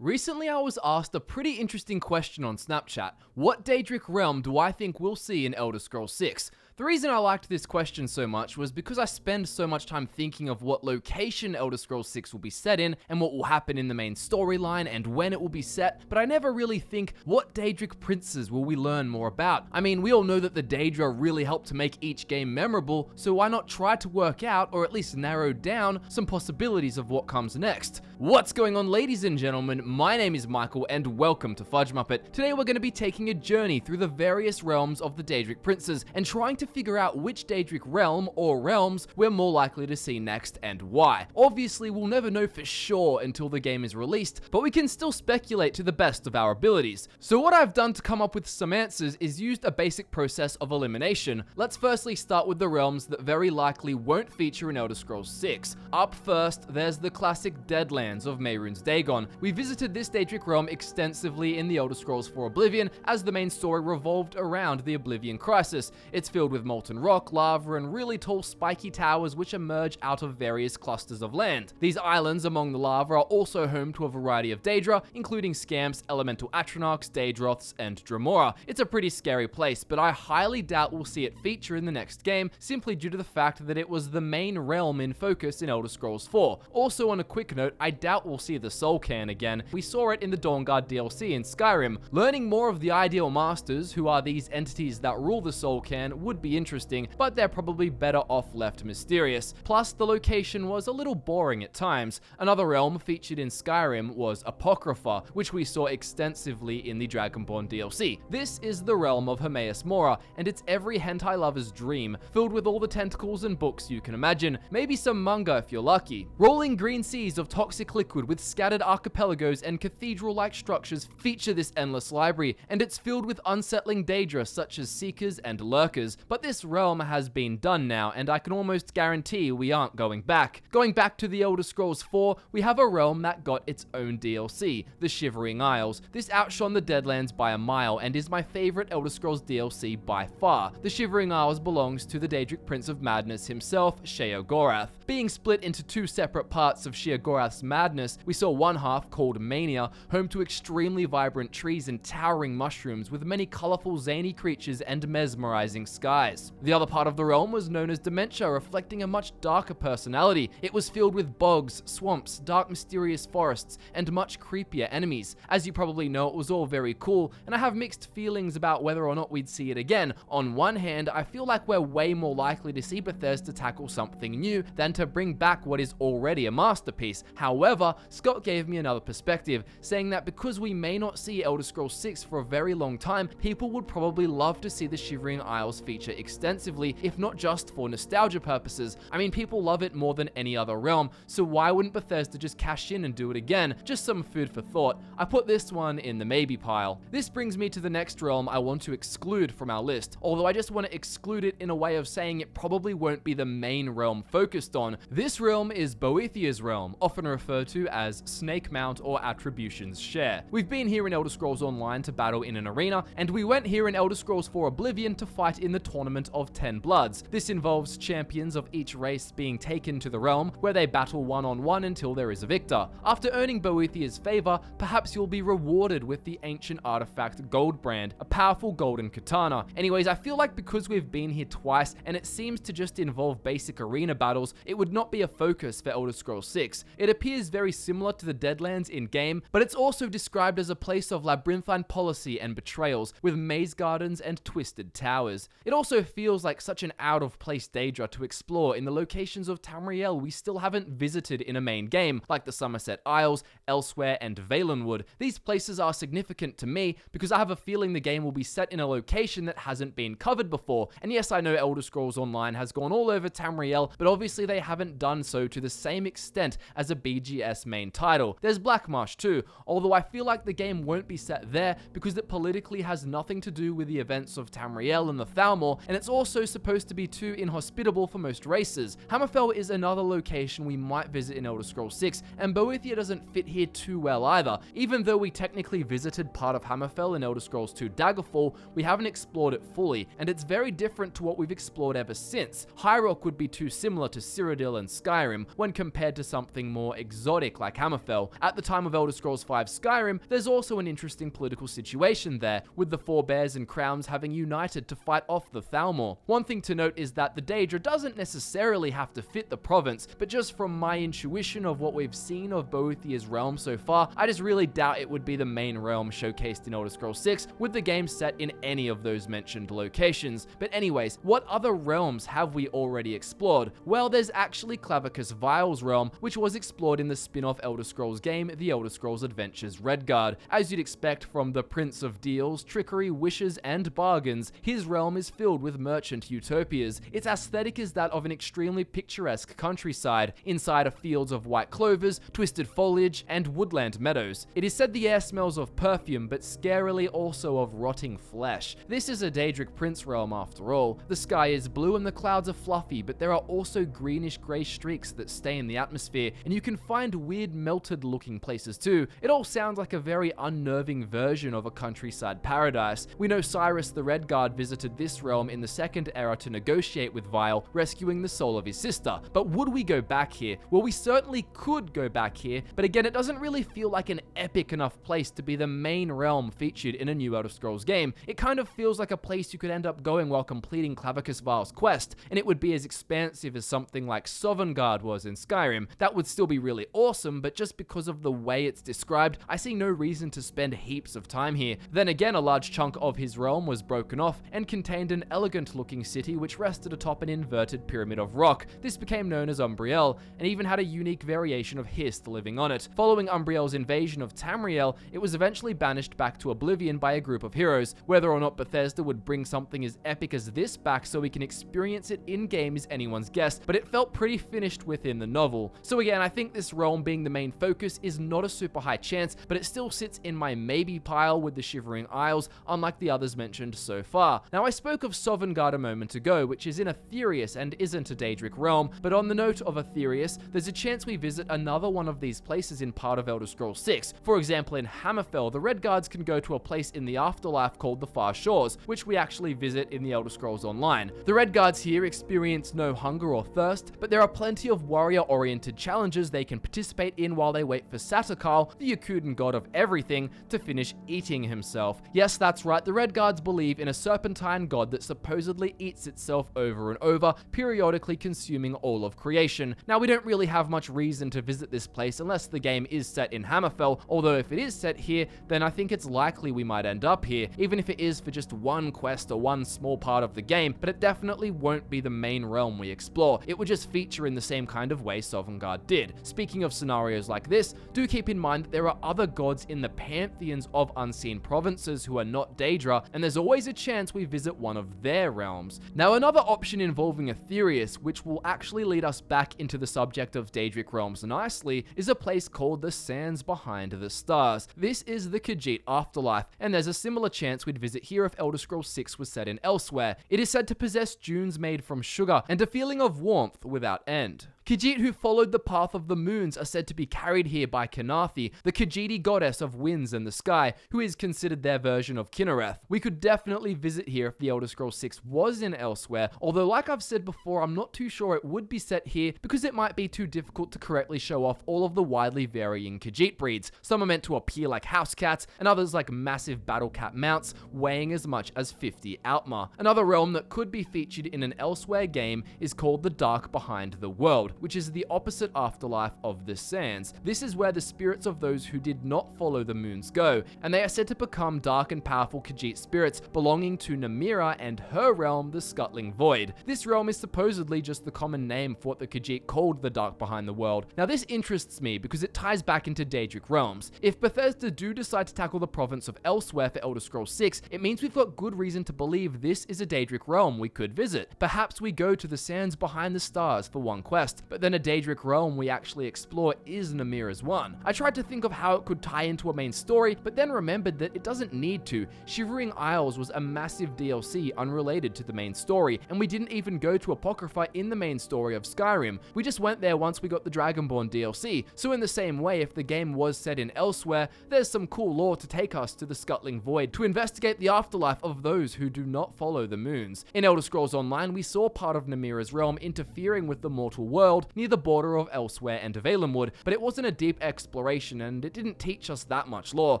Recently, I was asked a pretty interesting question on Snapchat. What Daedric Realm do I think we'll see in Elder Scrolls 6? The reason I liked this question so much was because I spend so much time thinking of what location Elder Scrolls 6 will be set in and what will happen in the main storyline and when it will be set, but I never really think what Daedric princes will we learn more about. I mean, we all know that the Daedra really helped to make each game memorable, so why not try to work out, or at least narrow down, some possibilities of what comes next? What's going on, ladies and gentlemen? My name is Michael and welcome to FudgeMuppet. Today we're going to be taking a journey through the various realms of the Daedric princes and trying to figure out which Daedric realm or realms we're more likely to see next and why. Obviously, we'll never know for sure until the game is released, but we can still speculate to the best of our abilities. So what I've done to come up with some answers is used a basic process of elimination. Let's firstly start with the realms that very likely won't feature in Elder Scrolls 6. Up first, there's the classic Deadlands of Mehrunes Dagon. We visited this Daedric realm extensively in the Elder Scrolls 4 Oblivion, as the main story revolved around the Oblivion crisis. It's filled with molten rock, lava, and really tall spiky towers which emerge out of various clusters of land. These islands among the lava are also home to a variety of Daedra, including Scamps, Elemental Atronachs, Daedroths, and Dremora. It's a pretty scary place, but I highly doubt we'll see it feature in the next game, simply due to the fact that it was the main realm in focus in Elder Scrolls 4. Also, on a quick note, I doubt we'll see the Soul Cairn again. We saw it in the Dawnguard DLC in Skyrim. Learning more of the Ideal Masters, who are these entities that rule the Soul Cairn, would be interesting, but they're probably better off left mysterious. Plus, the location was a little boring at times. Another realm featured in Skyrim was Apocrypha, which we saw extensively in the Dragonborn DLC. This is the realm of Hermaeus Mora, and it's every hentai lover's dream, filled with all the tentacles and books you can imagine. Maybe some manga if you're lucky. Rolling green seas of toxic liquid with scattered archipelagos and cathedral-like structures feature this endless library, and it's filled with unsettling Daedra such as Seekers and Lurkers. But this realm has been done now, and I can almost guarantee we aren't going back. Going back to the Elder Scrolls 4, we have a realm that got its own DLC, the Shivering Isles. This outshone the Deadlands by a mile, and is my favorite Elder Scrolls DLC by far. The Shivering Isles belongs to the Daedric Prince of Madness himself, Sheogorath. Being split into two separate parts of Sheogorath's madness, we saw one half called Mania, home to extremely vibrant trees and towering mushrooms with many colorful zany creatures and mesmerizing skies. The other part of the realm was known as Dementia, reflecting a much darker personality. It was filled with bogs, swamps, dark mysterious forests, and much creepier enemies. As you probably know, it was all very cool, and I have mixed feelings about whether or not we'd see it again. On one hand, I feel like we're way more likely to see Bethesda tackle something new than to bring back what is already a masterpiece. However, Scott gave me another perspective, saying that because we may not see Elder Scrolls 6 for a very long time, people would probably love to see the Shivering Isles feature extensively, if not just for nostalgia purposes. I mean, people love it more than any other realm, so why wouldn't Bethesda just cash in and do it again? Just some food for thought. I put this one in the maybe pile. This brings me to the next realm I want to exclude from our list, although I just want to exclude it in a way of saying it probably won't be the main realm focused on. This realm is Boethius Realm, often referred to as Snake Mount or Attribution's Share. We've been here in Elder Scrolls Online to battle in an arena, and we went here in Elder Scrolls 4 Oblivion to fight in the Tournament of 10 Bloods. This involves champions of each race being taken to the realm, where they battle one-on-one until there is a victor. After earning Boethia's favor, perhaps you'll be rewarded with the ancient artifact Goldbrand, a powerful golden katana. Anyways, I feel like because we've been here twice, and it seems to just involve basic arena battles, it would not be a focus for Elder Scrolls 6. It appears very similar to the Deadlands in-game, but it's also described as a place of labyrinthine policy and betrayals, with maze gardens and twisted towers. It also feels like such an out-of-place Daedra to explore in the locations of Tamriel we still haven't visited in a main game, like the Somerset Isles, Elsewhere, and Valenwood. These places are significant to me because I have a feeling the game will be set in a location that hasn't been covered before. And yes, I know Elder Scrolls Online has gone all over Tamriel, but obviously they haven't done so to the same extent as a BGS main title. There's Blackmarsh too, although I feel like the game won't be set there because it politically has nothing to do with the events of Tamriel and the Thalmor, anymore, and it's also supposed to be too inhospitable for most races. Hammerfell is another location we might visit in Elder Scrolls 6, and Boethia doesn't fit here too well either. Even though we technically visited part of Hammerfell in Elder Scrolls 2 Daggerfall, we haven't explored it fully, and it's very different to what we've explored ever since. High Rock would be too similar to Cyrodiil and Skyrim when compared to something more exotic like Hammerfell. At the time of Elder Scrolls 5 Skyrim, there's also an interesting political situation there, with the Four Bears and Crowns having united to fight off the Thalmor. One thing to note is that the Daedra doesn't necessarily have to fit the province, but just from my intuition of what we've seen of Boethia's realm so far, I just really doubt it would be the main realm showcased in Elder Scrolls 6, with the game set in any of those mentioned locations. But anyways, what other realms have we already explored? Well, there's actually Clavicus Vile's realm, which was explored in the spin-off Elder Scrolls game, The Elder Scrolls Adventures Redguard. As you'd expect from the Prince of Deals, trickery, wishes, and bargains, his realm is filled with merchant utopias. Its aesthetic is that of an extremely picturesque countryside, inside of fields of white clovers, twisted foliage, and woodland meadows. It is said the air smells of perfume, but scarily also of rotting flesh. This is a Daedric Prince realm after all. The sky is blue and the clouds are fluffy, but there are also greenish-grey streaks that stay in the atmosphere, and you can find weird melted-looking places too. It all sounds like a very unnerving version of a countryside paradise. We know Cyrus the Redguard visited this realm in the Second Era to negotiate with Vile, rescuing the soul of his sister. But would we go back here? Well, we certainly could go back here, but again, it doesn't really feel like an epic enough place to be the main realm featured in a new Elder Scrolls game. It kind of feels like a place you could end up going while completing Clavicus Vile's quest, and it would be as expansive as something like Sovngarde was in Skyrim. That would still be really awesome, but just because of the way it's described, I see no reason to spend heaps of time here. Then again, a large chunk of his realm was broken off and contained an elegant-looking city which rested atop an inverted pyramid of rock. This became known as Umbriel, and even had a unique variation of Hist living on it. Following Umbriel's invasion of Tamriel, it was eventually banished back to Oblivion by a group of heroes. Whether or not Bethesda would bring something as epic as this back so we can experience it in-game is anyone's guess, but it felt pretty finished within the novel. So again, I think this realm being the main focus is not a super high chance, but it still sits in my maybe pile with the Shivering Isles, unlike the others mentioned so far. Now, I spoke of Sovngarde a moment ago, which is in Aetherius and isn't a Daedric realm, but on the note of Aetherius, there's a chance we visit another one of these places in part of Elder Scrolls 6. For example, in Hammerfell, the Redguards can go to a place in the afterlife called the Far Shores, which we actually visit in the Elder Scrolls Online. The Redguards here experience no hunger or thirst, but there are plenty of warrior-oriented challenges they can participate in while they wait for Satakal, the Yakutan god of everything, to finish eating himself. Yes, that's right, the Redguards believe in a serpentine god that supposedly eats itself over and over, periodically consuming all of creation. Now, we don't really have much reason to visit this place unless the game is set in Hammerfell, although if it is set here, then I think it's likely we might end up here, even if it is for just one quest or one small part of the game, but it definitely won't be the main realm we explore. It would just feature in the same kind of way Sovngarde did. Speaking of scenarios like this, do keep in mind that there are other gods in the pantheons of unseen provinces who are not Daedra, and there's always a chance we visit one of their realms. Now, another option involving Aetherius, which will actually lead us back into the subject of Daedric realms nicely, is a place called the Sands Behind the Stars. This is the Khajiit afterlife, and there's a similar chance we'd visit here if Elder Scrolls 6 was set in elsewhere. It is said to possess dunes made from sugar and a feeling of warmth without end. Khajiit who followed the path of the moons are said to be carried here by Kanathi, the Khajiiti goddess of winds and the sky, who is considered their version of Kinnereth. We could definitely visit here if the Elder Scrolls 6 was in elsewhere, although like I've said before, I'm not too sure it would be set here because it might be too difficult to correctly show off all of the widely varying Khajiit breeds. Some are meant to appear like house cats, and others like massive battle cat mounts, weighing as much as 50 Outma. Another realm that could be featured in an elsewhere game is called the Dark Behind the World, which is the opposite afterlife of the Sands. This is where the spirits of those who did not follow the moons go, and they are said to become dark and powerful Khajiit spirits belonging to Namira and her realm, the Scuttling Void. This realm is supposedly just the common name for what the Khajiit called the Dark Behind the World. Now, this interests me because it ties back into Daedric Realms. If Bethesda do decide to tackle the province of Elsewhere for Elder Scrolls 6, it means we've got good reason to believe this is a Daedric realm we could visit. Perhaps we go to the Sands Behind the Stars for one quest, but then a Daedric realm we actually explore is Namira's one. I tried to think of how it could tie into a main story, but then remembered that it doesn't need to. Shivering Isles was a massive DLC unrelated to the main story, and we didn't even go to Apocrypha in the main story of Skyrim. We just went there once we got the Dragonborn DLC, so in the same way, if the game was set in elsewhere, there's some cool lore to take us to the Scuttling Void to investigate the afterlife of those who do not follow the moons. In Elder Scrolls Online, we saw part of Namira's realm interfering with the mortal world near the border of Elsewhere and Valenwood, but it wasn't a deep exploration and it didn't teach us that much lore.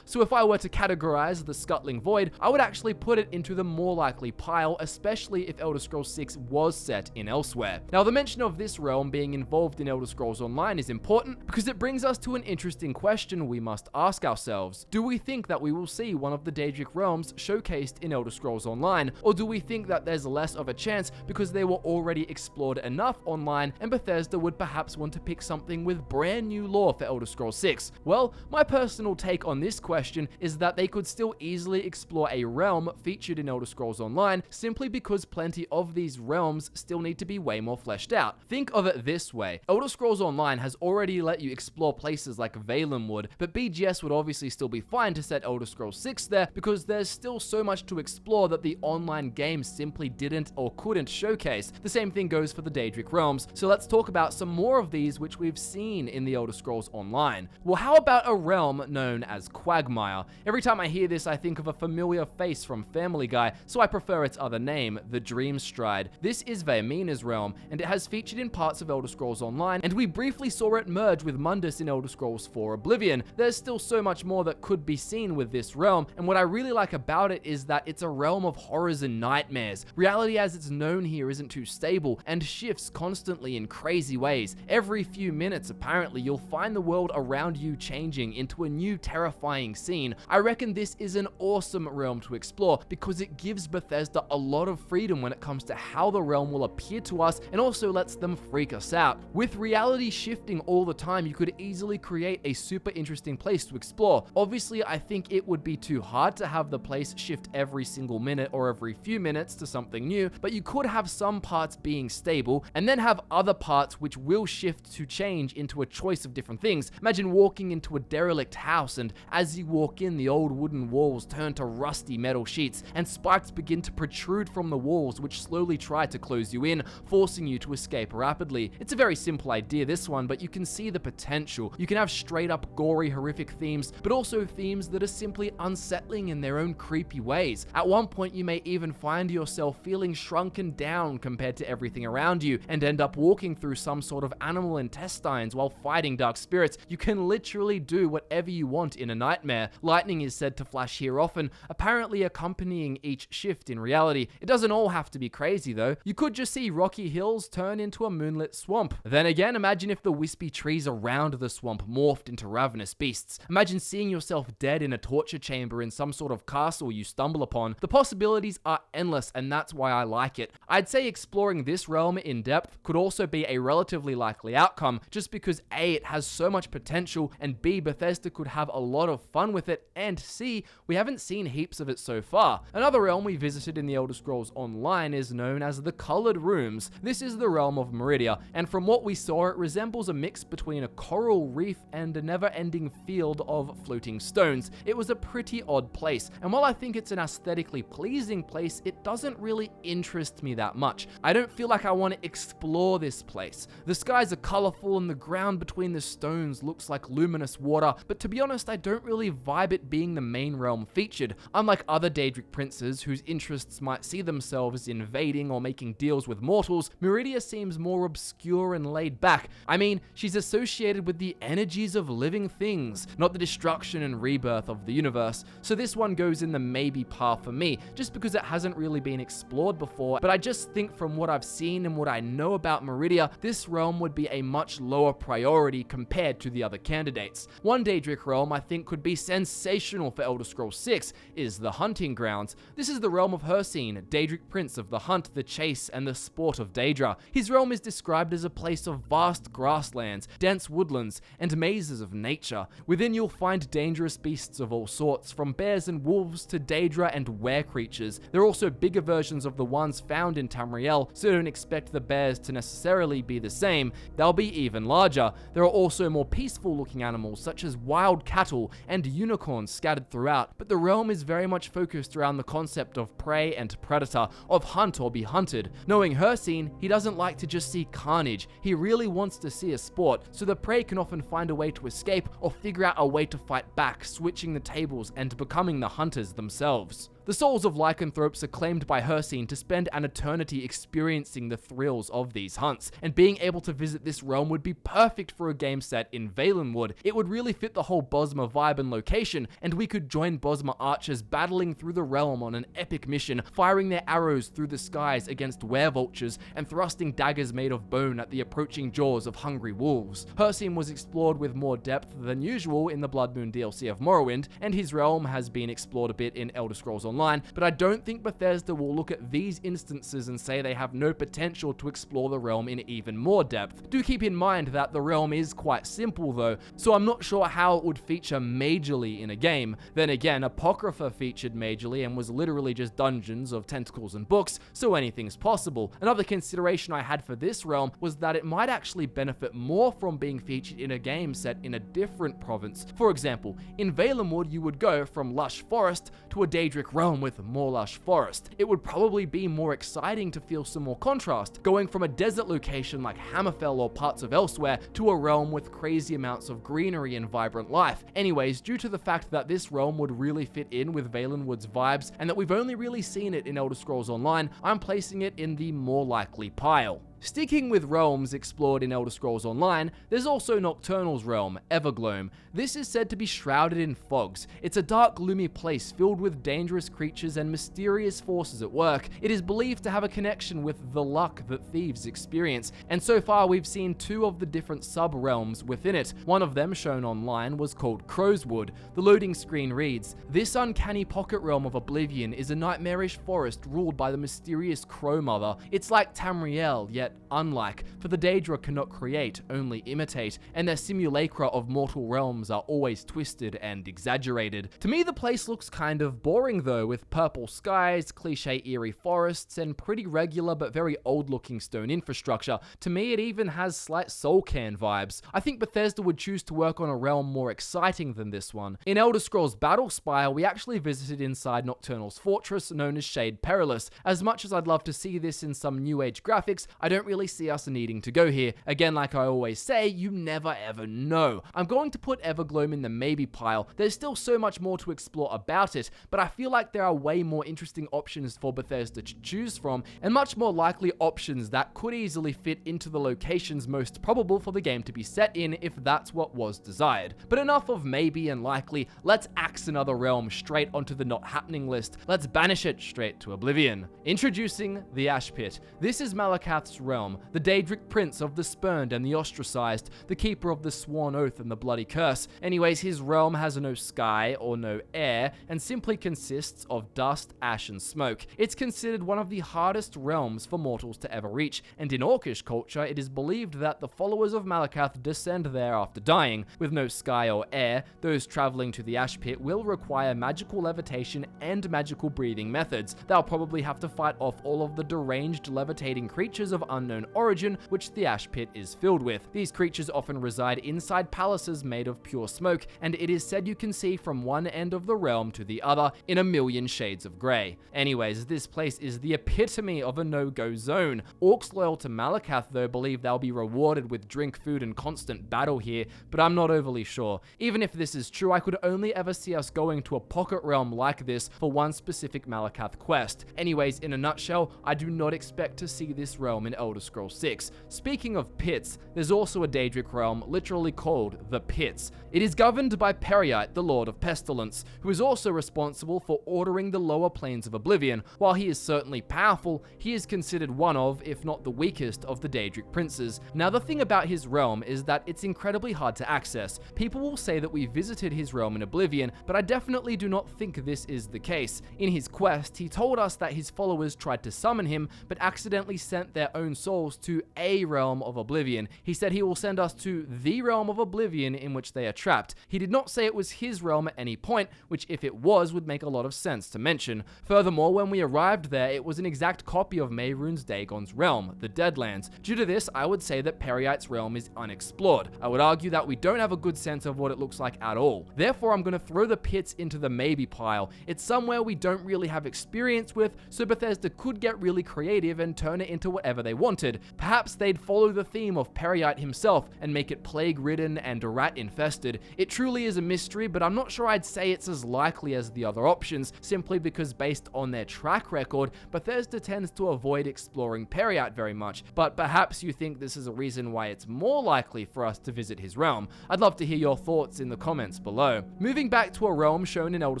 So if I were to categorize the Scuttling Void, I would actually put it into the more likely pile, especially if Elder Scrolls 6 was set in Elsewhere. Now, the mention of this realm being involved in Elder Scrolls Online is important because it brings us to an interesting question we must ask ourselves. Do we think that we will see one of the Daedric realms showcased in Elder Scrolls Online, or do we think that there's less of a chance because they were already explored enough online and Bethesda would perhaps want to pick something with brand new lore for Elder Scrolls 6? Well, my personal take on this question is that they could still easily explore a realm featured in Elder Scrolls Online simply because plenty of these realms still need to be way more fleshed out. Think of it this way. Elder Scrolls Online has already let you explore places like Valenwood, but BGS would obviously still be fine to set Elder Scrolls 6 there because there's still so much to explore that the online game simply didn't or couldn't showcase. The same thing goes for the Daedric Realms, so let's talk about some more of these which we've seen in the Elder Scrolls Online. Well, how about a realm known as Quagmire? Every time I hear this, I think of a familiar face from Family Guy, so I prefer its other name, the Dreamstride. This is Vaermina's realm, and it has featured in parts of Elder Scrolls Online, and we briefly saw it merge with Mundus in Elder Scrolls 4 Oblivion. There's still so much more that could be seen with this realm, and what I really like about it is that it's a realm of horrors and nightmares. Reality as it's known here isn't too stable, and shifts constantly in crazy ways. Every few minutes, apparently, you'll find the world around you changing into a new terrifying scene. I reckon this is an awesome realm to explore because it gives Bethesda a lot of freedom when it comes to how the realm will appear to us and also lets them freak us out. With reality shifting all the time, you could easily create a super interesting place to explore. Obviously, I think it would be too hard to have the place shift every single minute or every few minutes to something new, but you could have some parts being stable and then have other parts which will shift to change into a choice of different things. Imagine walking into a derelict house, and as you walk in, the old wooden walls turn to rusty metal sheets and spikes begin to protrude from the walls which slowly try to close you in, forcing you to escape rapidly. It's a very simple idea, this one, but you can see the potential. You can have straight up gory, horrific themes, but also themes that are simply unsettling in their own creepy ways. At one point, you may even find yourself feeling shrunken down compared to everything around you and end up walking through some sort of animal intestines while fighting dark spirits. You can literally do whatever you want in a nightmare. Lightning is said to flash here often, apparently accompanying each shift in reality. It doesn't all have to be crazy though. You could just see rocky hills turn into a moonlit swamp. Then again, imagine if the wispy trees around the swamp morphed into ravenous beasts. Imagine seeing yourself dead in a torture chamber in some sort of castle you stumble upon. The possibilities are endless, and that's why I like it. I'd say exploring this realm in depth could also be a relatively likely outcome, just because A, it has so much potential, and B, Bethesda could have a lot of fun with it, and C, we haven't seen heaps of it so far. Another realm we visited in the Elder Scrolls Online is known as the Colored Rooms. This is the realm of Meridia, and from what we saw, it resembles a mix between a coral reef and a never-ending field of floating stones. It was a pretty odd place, and while I think it's an aesthetically pleasing place, it doesn't really interest me that much. I don't feel like I want to explore this place. The skies are colorful and the ground between the stones looks like luminous water, but to be honest, I don't really vibe it being the main realm featured. Unlike other Daedric princes whose interests might see themselves invading or making deals with mortals, Meridia seems more obscure and laid back. I mean, she's associated with the energies of living things, not the destruction and rebirth of the universe, so this one goes in the maybe path for me, just because it hasn't really been explored before, but I just think from what I've seen and what I know about Meridia, this realm would be a much lower priority compared to the other candidates. One Daedric realm I think could be sensational for Elder Scrolls 6 is the Hunting Grounds. This is the realm of Hircine, Daedric prince of the hunt, the chase, and the sport of Daedra. His realm is described as a place of vast grasslands, dense woodlands, and mazes of nature. Within you'll find dangerous beasts of all sorts, from bears and wolves to Daedra and were creatures. There are also bigger versions of the ones found in Tamriel, so don't expect the bears to necessarily be the same. They'll be even larger. There are also more peaceful looking animals such as wild cattle and unicorns scattered throughout, but the realm is very much focused around the concept of prey prey and predator, of hunt or be hunted. Knowing Hircine, he doesn't like to just see carnage, he really wants to see a sport, so the prey can often find a way to escape or figure out a way to fight back, switching the tables and becoming the hunters themselves. The souls of lycanthropes are claimed by Hircine to spend an eternity experiencing the thrills of these hunts, and being able to visit this realm would be perfect for a game set in Valenwood. It would really fit the whole Bosma vibe and location, and we could join Bosma archers battling through the realm on an epic mission, firing their arrows through the skies against werevultures and thrusting daggers made of bone at the approaching jaws of hungry wolves. Hircine was explored with more depth than usual in the Blood Moon DLC of Morrowind, and his realm has been explored a bit in Elder Scrolls Online, but I don't think Bethesda will look at these instances and say they have no potential to explore the realm in even more depth. Do keep in mind that the realm is quite simple though, so I'm not sure how it would feature majorly in a game. Then again, Apocrypha featured majorly and was literally just dungeons of tentacles and books, so anything's possible. Another consideration I had for this realm was that it might actually benefit more from being featured in a game set in a different province. For example, in Valenwood you would go from lush forest to a Daedric realm with more lush forest. It would probably be more exciting to feel some more contrast, going from a desert location like Hammerfell or parts of elsewhere to a realm with crazy amounts of greenery and vibrant life. Anyways, due to the fact that this realm would really fit in with Valenwood's vibes and that we've only really seen it in Elder Scrolls Online, I'm placing it in the more likely pile. Sticking with realms explored in Elder Scrolls Online, there's also Nocturnal's realm, Evergloam. This is said to be shrouded in fogs. It's a dark, gloomy place filled with dangerous creatures and mysterious forces at work. It is believed to have a connection with the luck that thieves experience, and so far we've seen 2 of the different sub-realms within it. One of them, shown online, was called Crowswood. The loading screen reads, "This uncanny pocket realm of Oblivion is a nightmarish forest ruled by the mysterious Crow Mother. It's like Tamriel, yet unlike, for the Daedra cannot create, only imitate, and their simulacra of mortal realms are always twisted and exaggerated." To me, the place looks kind of boring though, with purple skies, cliche eerie forests, and pretty regular but very old-looking stone infrastructure. To me, it even has slight Soulcan vibes. I think Bethesda would choose to work on a realm more exciting than this one. In Elder Scrolls Battlespire, we actually visited inside Nocturnal's fortress known as Shade Perilous. As much as I'd love to see this in some new age graphics, I don't really see us needing to go here. Again, like I always say, you never ever know. I'm going to put Evergloam in the maybe pile. There's still so much more to explore about it, but I feel like there are way more interesting options for Bethesda to choose from, and much more likely options that could easily fit into the locations most probable for the game to be set in if that's what was desired. But enough of maybe and likely, let's axe another realm straight onto the not happening list. Let's banish it straight to Oblivion. Introducing the Ash Pit. This is Malakath's realm, the Daedric prince of the spurned and the ostracized, the keeper of the sworn oath and the bloody curse. Anyways, his realm has no sky or no air, and simply consists of dust, ash, and smoke. It's considered one of the hardest realms for mortals to ever reach, and in Orcish culture, it is believed that the followers of Malakath descend there after dying. With no sky or air, those traveling to the Ash Pit will require magical levitation and magical breathing methods. They'll probably have to fight off all of the deranged levitating creatures of unknown origin which the Ash Pit is filled with. These creatures often reside inside palaces made of pure smoke, and it is said you can see from one end of the realm to the other in a million shades of grey. Anyways, this place is the epitome of a no-go zone. Orcs loyal to Malakath though believe they'll be rewarded with drink, food, and constant battle here, but I'm not overly sure. Even if this is true, I could only ever see us going to a pocket realm like this for one specific Malakath quest. Anyways, in a nutshell, I do not expect to see this realm in Elder Scrolls 6. Speaking of pits, there's also a Daedric realm literally called the Pits. It is governed by Periite, the Lord of Pestilence, who is also responsible for ordering the lower planes of Oblivion. While he is certainly powerful, he is considered one of, if not the weakest, of the Daedric princes. Now the thing about his realm is that it's incredibly hard to access. People will say that we visited his realm in Oblivion, but I definitely do not think this is the case. In his quest, he told us that his followers tried to summon him, but accidentally sent their own own souls to a realm of oblivion. He said he will send us to the realm of oblivion in which they are trapped. He did not say it was his realm at any point, which if it was would make a lot of sense to mention. Furthermore, when we arrived there, it was an exact copy of Mehrunes Dagon's realm, the Deadlands. Due to this, I would say that Peryite's realm is unexplored. I would argue that we don't have a good sense of what it looks like at all. Therefore, I'm going to throw the pits into the maybe pile. It's somewhere we don't really have experience with, so Bethesda could get really creative and turn it into whatever they wanted. Perhaps they'd follow the theme of Peryite himself and make it plague-ridden and rat-infested. It truly is a mystery, but I'm not sure I'd say it's as likely as the other options, simply because based on their track record, Bethesda tends to avoid exploring Peryite very much. But perhaps you think this is a reason why it's more likely for us to visit his realm. I'd love to hear your thoughts in the comments below. Moving back to a realm shown in Elder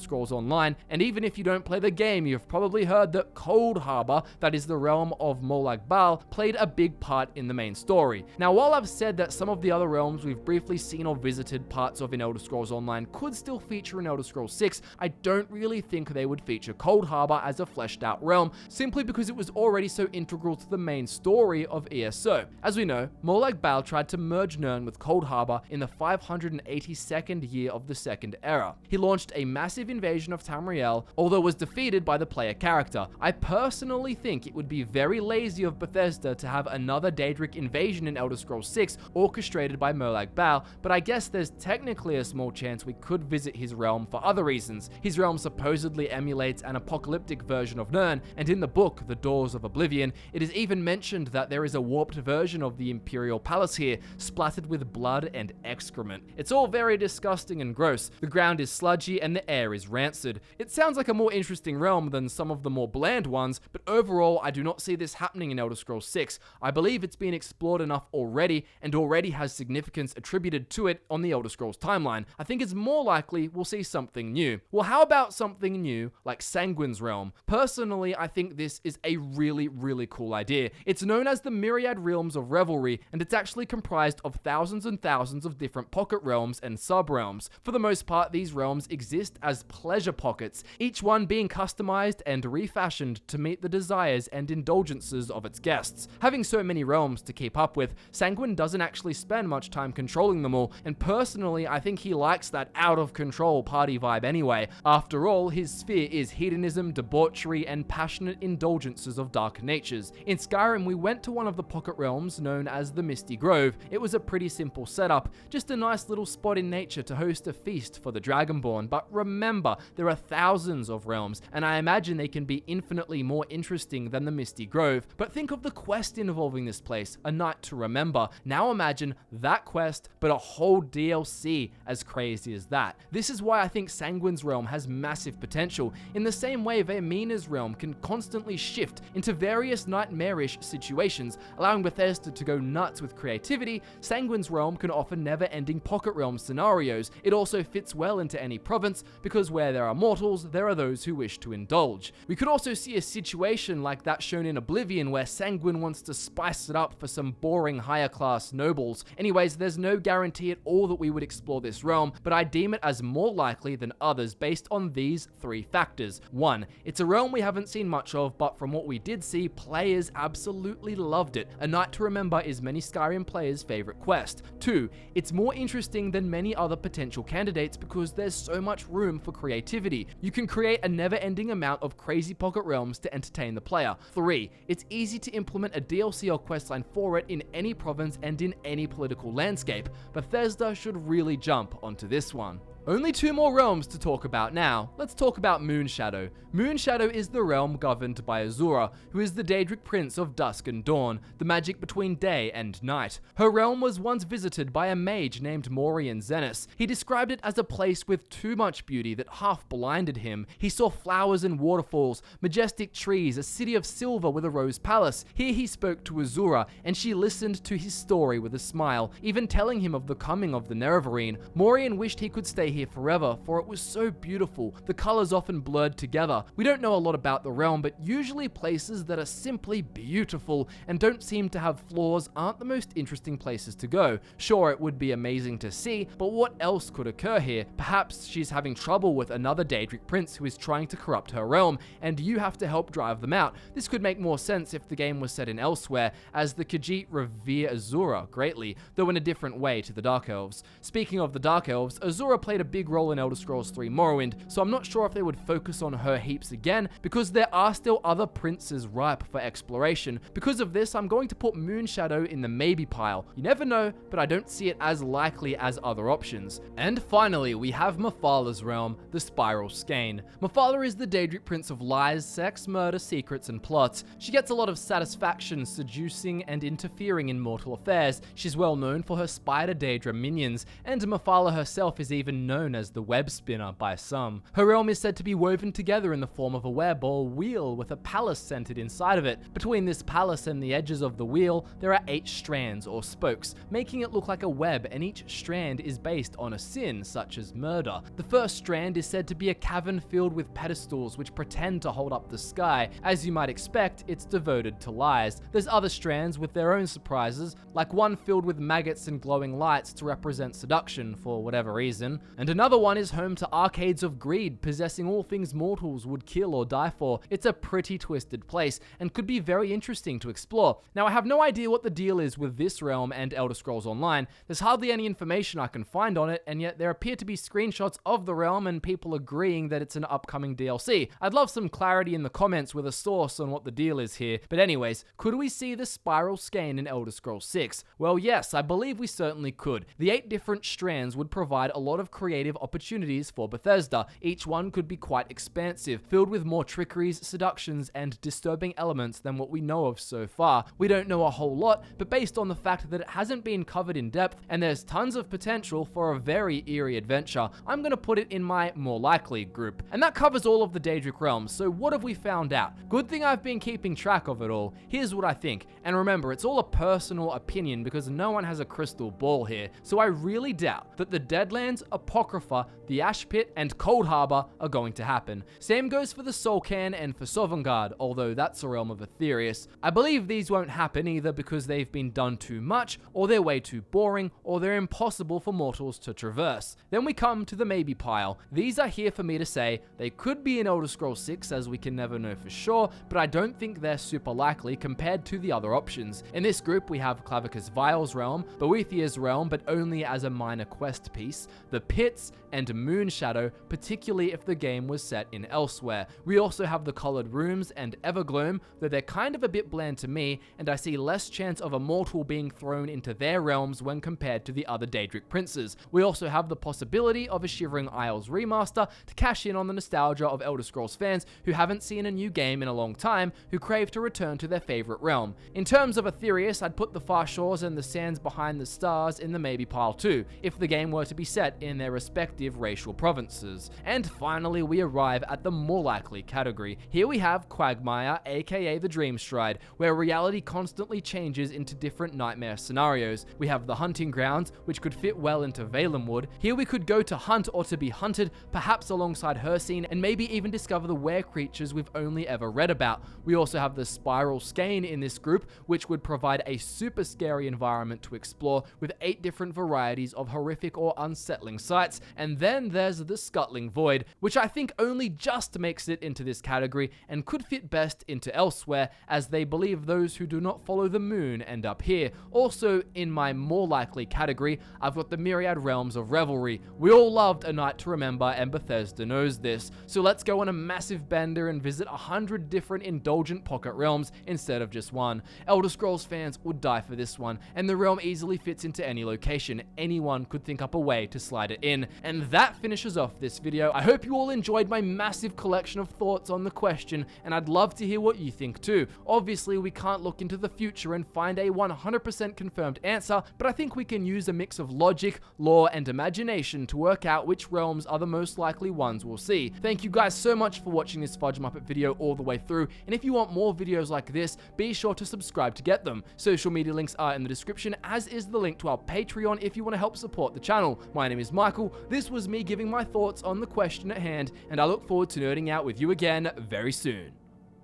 Scrolls Online, and even if you don't play the game, you've probably heard that Cold Harbor, that is the realm of Molag Bal, played a big part in the main story. Now, while I've said that some of the other realms we've briefly seen or visited parts of in Elder Scrolls Online could still feature in Elder Scrolls 6, I don't really think they would feature Cold Harbor as a fleshed out realm, simply because it was already so integral to the main story of ESO. As we know, Molag Bal tried to merge Nirn with Cold Harbor in the 582nd year of the Second Era. He launched a massive invasion of Tamriel, although was defeated by the player character. I personally think it would be very lazy of Bethesda to have another Daedric invasion in Elder Scrolls 6 orchestrated by Molag Bal, but I guess there's technically a small chance we could visit his realm for other reasons. His realm supposedly emulates an apocalyptic version of Nirn, and in the book, The Doors of Oblivion, it is even mentioned that there is a warped version of the Imperial Palace here, splattered with blood and excrement. It's all very disgusting and gross. The ground is sludgy and the air is rancid. It sounds like a more interesting realm than some of the more bland ones, but overall, I do not see this happening in Elder Scrolls 6. I believe it's been explored enough already, and already has significance attributed to it on the Elder Scrolls timeline. I think it's more likely we'll see something new. Well, how about something new like Sanguine's realm? Personally, I think this is a really cool idea. It's known as the Myriad Realms of Revelry, and it's actually comprised of thousands and thousands of different pocket realms and sub-realms. For the most part, these realms exist as pleasure pockets, each one being customized and refashioned to meet the desires and indulgences of its guests. Having so many realms to keep up with, Sanguine doesn't actually spend much time controlling them all, and personally, I think he likes that out-of-control party vibe anyway. After all, his sphere is hedonism, debauchery, and passionate indulgences of dark natures. In Skyrim, we went to one of the pocket realms known as the Misty Grove. It was a pretty simple setup, just a nice little spot in nature to host a feast for the Dragonborn, but remember, there are thousands of realms, and I imagine they can be infinitely more interesting than the Misty Grove. But think of the quest involving this place, A Night to Remember. Now imagine that quest, but a whole DLC as crazy as that. This is why I think Sanguine's realm has massive potential. In the same way Vermina's realm can constantly shift into various nightmarish situations, allowing Bethesda to go nuts with creativity, Sanguine's realm can offer never-ending pocket realm scenarios. It also fits well into any province, because where there are mortals, there are those who wish to indulge. We could also see a situation like that shown in Oblivion, where Sanguine wants to spice it up for some boring higher class nobles. Anyways, there's no guarantee at all that we would explore this realm, but I deem it as more likely than others based on these three factors. 1. It's a realm we haven't seen much of, but from what we did see, players absolutely loved it. A Night to Remember is many Skyrim players' favorite quest. 2. It's more interesting than many other potential candidates because there's so much room for creativity. You can create a never-ending amount of crazy pocket realms to entertain the player. 3. It's easy to implement a DLC or questline for it in any province and in any political landscape. Bethesda should really jump onto this one. Only 2 more realms to talk about now. Let's talk about Moonshadow. Moonshadow is the realm governed by Azura, who is the Daedric Prince of Dusk and Dawn, the magic between day and night. Her realm was once visited by a mage named Morian Zenos. He described it as a place with too much beauty that half blinded him. He saw flowers and waterfalls, majestic trees, a city of silver with a rose palace. Here he spoke to Azura, and she listened to his story with a smile, even telling him of the coming of the Nerevarine. Morian wished he could stay here here forever, for it was so beautiful, the colors often blurred together. We don't know a lot about the realm, but usually places that are simply beautiful and don't seem to have flaws aren't the most interesting places to go. Sure, it would be amazing to see, but what else could occur here? Perhaps she's having trouble with another Daedric prince who is trying to corrupt her realm, and you have to help drive them out. This could make more sense if the game was set in elsewhere, as the Khajiit revere Azura greatly, though in a different way to the Dark Elves. Speaking of the Dark Elves, Azura played a big role in Elder Scrolls 3 Morrowind, so I'm not sure if they would focus on her heaps again, because there are still other princes ripe for exploration. Because of this, I'm going to put Moonshadow in the maybe pile. You never know, but I don't see it as likely as other options. And finally, we have Mephalah's realm, the Spiral Skein. Mephalah is the Daedric prince of lies, sex, murder, secrets, and plots. She gets a lot of satisfaction seducing and interfering in mortal affairs. She's well known for her spider Daedra minions, and Mephalah herself is even known as the web spinner by some. Her realm is said to be woven together in the form of a web or wheel with a palace centered inside of it. Between this palace and the edges of the wheel, there are 8 strands or spokes, making it look like a web, and each strand is based on a sin, such as murder. The first strand is said to be a cavern filled with pedestals which pretend to hold up the sky. As you might expect, it's devoted to lies. There's other strands with their own surprises, like one filled with maggots and glowing lights to represent seduction for whatever reason, and another one is home to arcades of greed, possessing all things mortals would kill or die for. It's a pretty twisted place, and could be very interesting to explore. Now, I have no idea what the deal is with this realm and Elder Scrolls Online. There's hardly any information I can find on it, and yet there appear to be screenshots of the realm and people agreeing that it's an upcoming DLC. I'd love some clarity in the comments with a source on what the deal is here. But anyways, could we see the Spiral Skein in Elder Scrolls 6? Well, yes, I believe we certainly could. The 8 different strands would provide a lot of creative opportunities for Bethesda. Each one could be quite expansive, filled with more trickeries, seductions, and disturbing elements than what we know of so far. We don't know a whole lot, but based on the fact that it hasn't been covered in depth, and there's tons of potential for a very eerie adventure, I'm gonna put it in my more likely group. And that covers all of the Daedric Realms, so what have we found out? Good thing I've been keeping track of it all. Here's what I think, and remember, it's all a personal opinion because no one has a crystal ball here, so I really doubt that the Deadlands, Apocrypha, the Ash Pit, and Cold Harbor are going to happen. Same goes for the Solcan and for Sovngarde, although that's a realm of Aetherius. I believe these won't happen either because they've been done too much, or they're way too boring, or they're impossible for mortals to traverse. Then we come to the maybe pile. These are here for me to say they could be in Elder Scrolls 6, as we can never know for sure, but I don't think they're super likely compared to the other options. In this group, we have Clavicus Vile's realm, Boethius Realm, but only as a minor quest piece, the Pits, and Moonshadow, particularly if the game was set in elsewhere. We also have the Coloured Rooms and Evergloam, though they're kind of a bit bland to me, and I see less chance of a mortal being thrown into their realms when compared to the other Daedric princes. We also have the possibility of a Shivering Isles remaster to cash in on the nostalgia of Elder Scrolls fans who haven't seen a new game in a long time, who crave to return to their favorite realm. In terms of Aetherius, I'd put the Far Shores and the Sands Behind the Stars in the maybe pile too, if the game were to be set in their respective racial provinces. And finally, we arrive at the more likely category. Here we have Quagmire, aka the Dreamstride, where reality constantly changes into different nightmare scenarios. We have the Hunting Grounds, which could fit well into Valenwood. Here we could go to hunt or to be hunted, perhaps alongside Hircine, and maybe even discover the were creatures we've only ever read about. We also have the Spiral Skein in this group, which would provide a super scary environment to explore with 8 different varieties of horrific or unsettling sights. And then there's the Scuttling Void, which I think only just makes it into this category and could fit best into elsewhere, as they believe those who do not follow the moon end up here. Also, in my more likely category, I've got the Myriad Realms of Revelry. We all loved A Night to Remember, and Bethesda knows this, so let's go on a massive bender and visit 100 different indulgent pocket realms instead of just one. Elder Scrolls fans would die for this one, and the realm easily fits into any location. Anyone could think up a way to slide it in. And that finishes off this video. I hope you all enjoyed my massive collection of thoughts on the question, and I'd love to hear what you think too. Obviously, we can't look into the future and find a 100% confirmed answer, but I think we can use a mix of logic, lore, and imagination to work out which realms are the most likely ones we'll see. Thank you guys so much for watching this FudgeMuppet video all the way through, and if you want more videos like this, be sure to subscribe to get them. Social media links are in the description, as is the link to our Patreon if you want to help support the channel. My name is Michael, Michael, this was me giving my thoughts on the question at hand, and I look forward to nerding out with you again very soon.